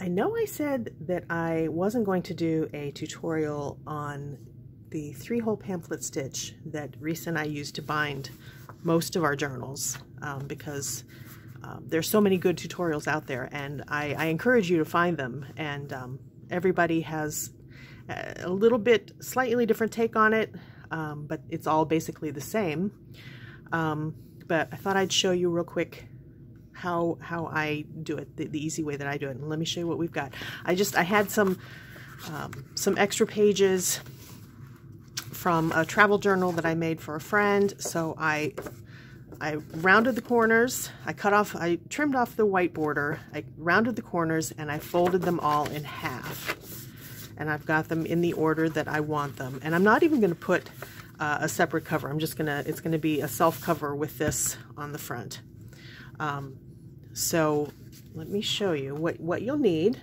I know I said that I wasn't going to do a tutorial on the 3-hole pamphlet stitch that Reese and I use to bind most of our journals because there's so many good tutorials out there, and I encourage you to find them, and everybody has a little bit slightly different take on it, but it's all basically the same. But I thought I'd show you real quick how I do it, the easy way that I do it. And let me show you what we've got. I had some extra pages from a travel journal that I made for a friend, so I rounded the corners, I trimmed off the white border, I rounded the corners, and I folded them all in half. And I've got them in the order that I want them. And I'm not even going to put a separate cover. it's going to be a self cover with this on the front. So let me show you what you'll need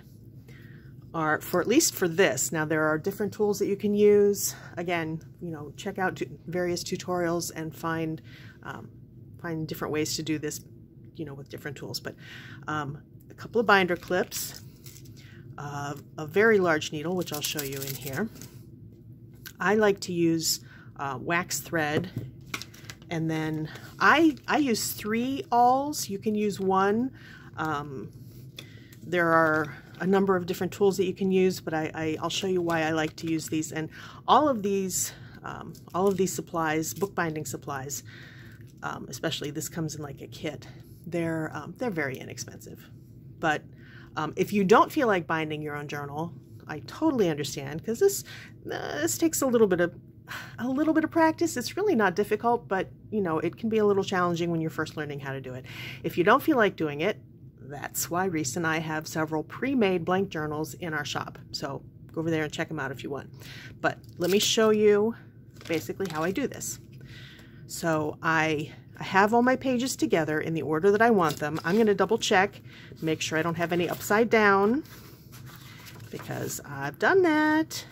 are, at least for this. Now there are different tools that you can use. Again, you know, check out various tutorials and find different ways to do this, you know, with different tools. But a couple of binder clips, a very large needle, which I'll show you in here. I like to use wax thread, and then I use 3 awls. You can use 1. There are a number of different tools that you can use, but I'll show you why I like to use these. And all of these supplies, bookbinding supplies, especially this comes in like a kit. They're very inexpensive. But if you don't feel like binding your own journal, I totally understand, because this takes a little bit of practice. It's really not difficult, but you know, it can be a little challenging when you're first learning how to do it. If you don't feel like doing it, that's why Reese and I have several pre-made blank journals in our shop. So go over there and check them out if you want. But let me show you basically how I do this. So I have all my pages together in the order that I want them. I'm going to double check, make sure I don't have any upside down, because I've done that.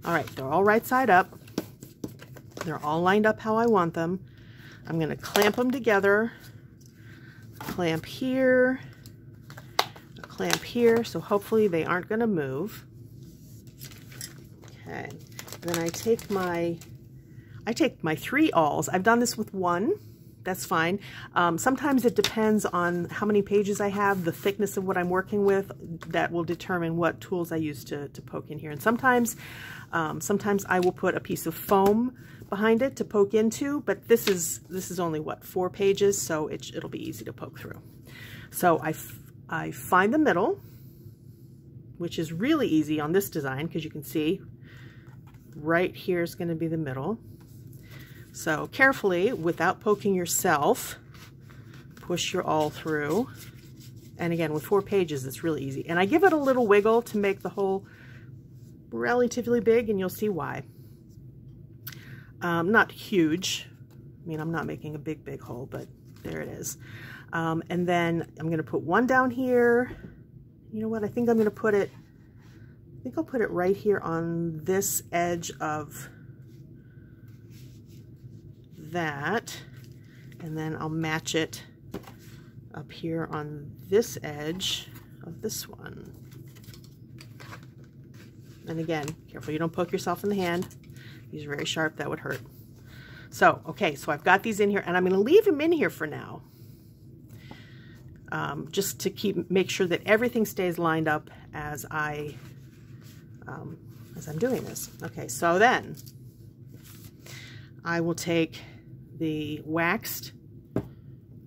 All right, they're all right side up. They're all lined up how I want them. I'm going to clamp them together. Clamp here, so hopefully they aren't going to move. Okay, and then I take my 3 awls. I've done this with 1. That's fine. Sometimes it depends on how many pages I have, the thickness of what I'm working with. That will determine what tools I use to poke in here. And sometimes I will put a piece of foam behind it to poke into, but this is only what, 4 pages, so it'll be easy to poke through. So I find the middle, which is really easy on this design, because you can see right here is going to be the middle. So carefully, without poking yourself, push your awl through. And again, with 4 pages, it's really easy. And I give it a little wiggle to make the hole relatively big, and you'll see why. Not huge. I mean, I'm not making a big hole, but there it is. And then I'm going to put 1 down here. You know what? I think I'll put it right here on this edge of that, and then I'll match it up here on this edge of this one. And again, careful you don't poke yourself in the hand. These are very sharp, that would hurt. So, okay, so I've got these in here, and I'm going to leave them in here for now, just to make sure that everything stays lined up as I'm doing this. Okay, so then I will take the waxed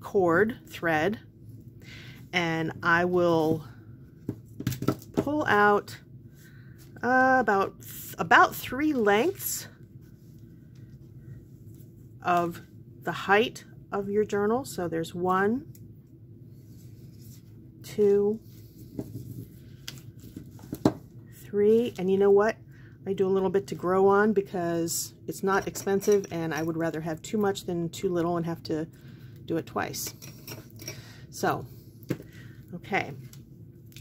cord thread, and I will pull out about 3 lengths of the height of your journal. So there's 1, 2, 3, and you know what? I do a little bit to grow on because it's not expensive, and I would rather have too much than too little and have to do it twice. So, okay,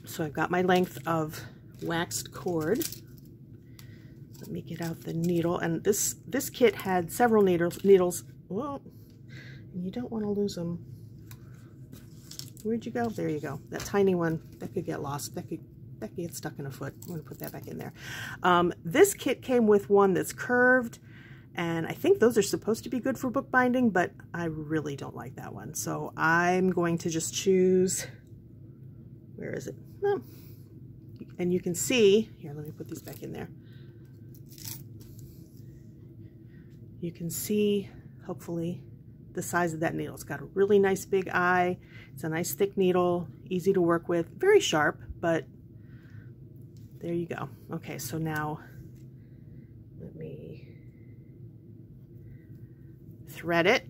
so I've got my length of waxed cord. Let me get out the needle, and this kit had several needles. Whoa, and you don't want to lose them. Where'd you go? There you go. That tiny one, that could get lost. That could get stuck in a foot. I'm going to put that back in there. This kit came with one that's curved, and I think those are supposed to be good for bookbinding, but I really don't like that one. So I'm going to just choose, where is it? Oh. And you can see, here, let me put these back in there. You can see, hopefully, the size of that needle. It's got a really nice big eye. It's a nice thick needle, easy to work with, very sharp, but there you go. Okay, so now let me thread it.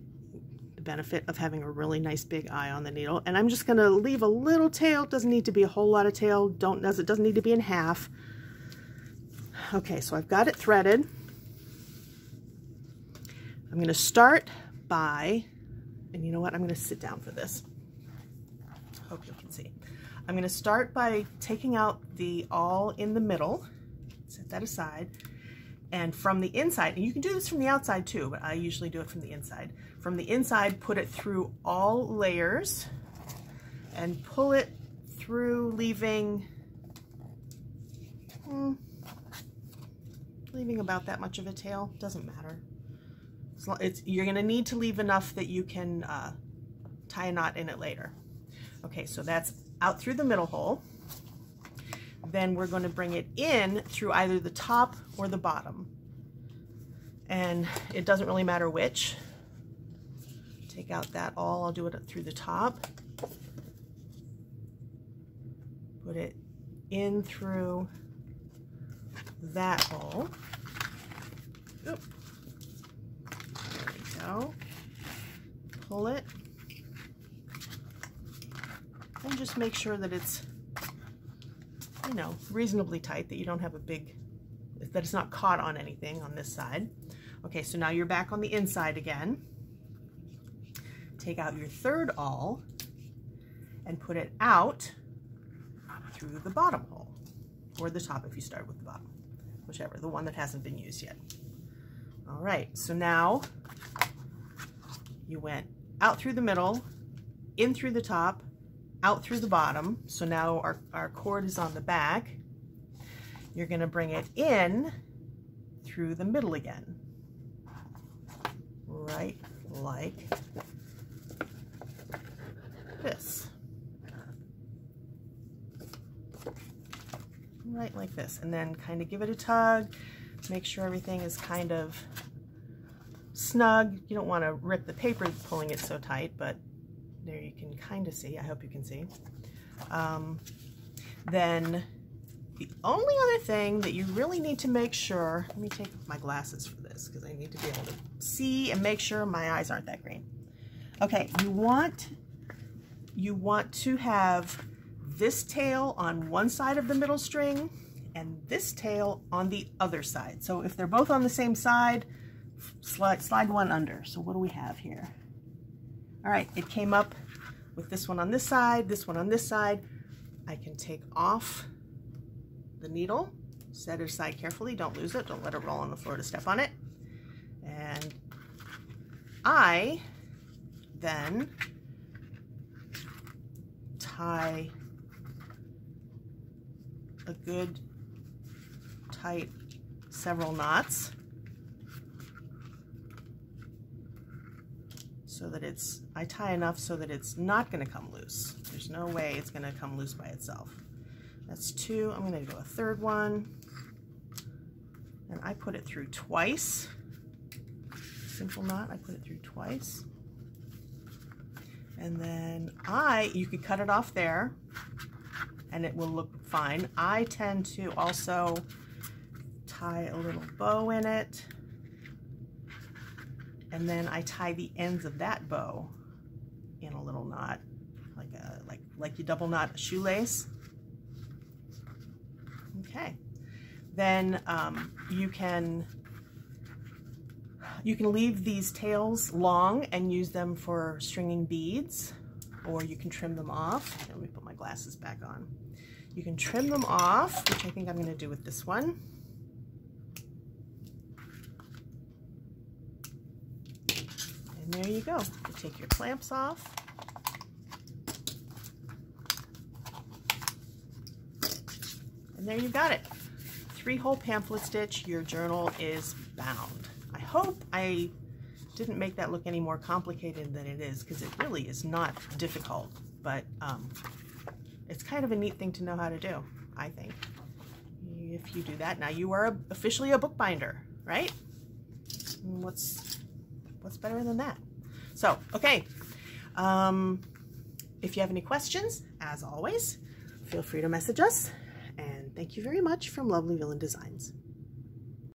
The benefit of having a really nice big eye on the needle. And I'm just gonna leave a little tail. It doesn't need to be a whole lot of tail. It doesn't need to be in half. Okay, so I've got it threaded. I'm gonna start by, and you know what, I'm going to sit down for this. Hope you can see. I'm going to start by taking out the awl in the middle, set that aside, and from the inside, and you can do this from the outside too, but I usually do it from the inside. From the inside, put it through all layers and pull it through, leaving about that much of a tail. Doesn't matter. You're going to need to leave enough that you can tie a knot in it later. Okay, so that's out through the middle hole. Then we're going to bring it in through either the top or the bottom. And it doesn't really matter which. Take out that awl, I'll do it through the top. Put it in through that hole. Oop. Go. Pull it and just make sure that it's, you know, reasonably tight, that you don't have a big, that it's not caught on anything on this side. Okay, so now you're back on the inside again. Take out your third awl and put it out through the bottom hole, or the top if you start with the bottom, whichever, the one that hasn't been used yet. All right, so now you went out through the middle, in through the top, out through the bottom. So now our cord is on the back. You're going to bring it in through the middle again. Right like this. Right like this. And then kind of give it a tug. Make sure everything is kind of snug. You don't want to rip the paper pulling it so tight, but there you can kind of see. I hope you can see. Then the only other thing that you really need to make sure, let me take my glasses for this because I need to be able to see and make sure my eyes aren't that green. Okay, you want to have this tail on one side of the middle string and this tail on the other side. So if they're both on the same side, slide one under. So what do we have here? All right, it came up with this one on this side, this one on this side. I can take off the needle, set it aside carefully, don't lose it, don't let it roll on the floor to step on it. And I then tie a good tight several knots so that I tie enough so that it's not going to come loose. There's no way it's going to come loose by itself. That's two. I'm going to do a third one, and I put it through twice. Simple knot, I put it through twice. And then you could cut it off there and it will look fine. I tend to also tie a little bow in it, and then I tie the ends of that bow in a little knot, like you double knot a shoelace. Okay, then you can leave these tails long and use them for stringing beads, or you can trim them off. Let me put my glasses back on. You can trim them off, which I think I'm going to do with this one. And there you go. You take your clamps off. And there you've got it. 3-hole pamphlet stitch. Your journal is bound. I hope I didn't make that look any more complicated than it is, because it really is not difficult, but it's kind of a neat thing to know how to do, I think. If you do that, now you are officially a bookbinder, right? What's better than that? So, okay. If you have any questions, as always, feel free to message us. And thank you very much from Lovely Villain Designs.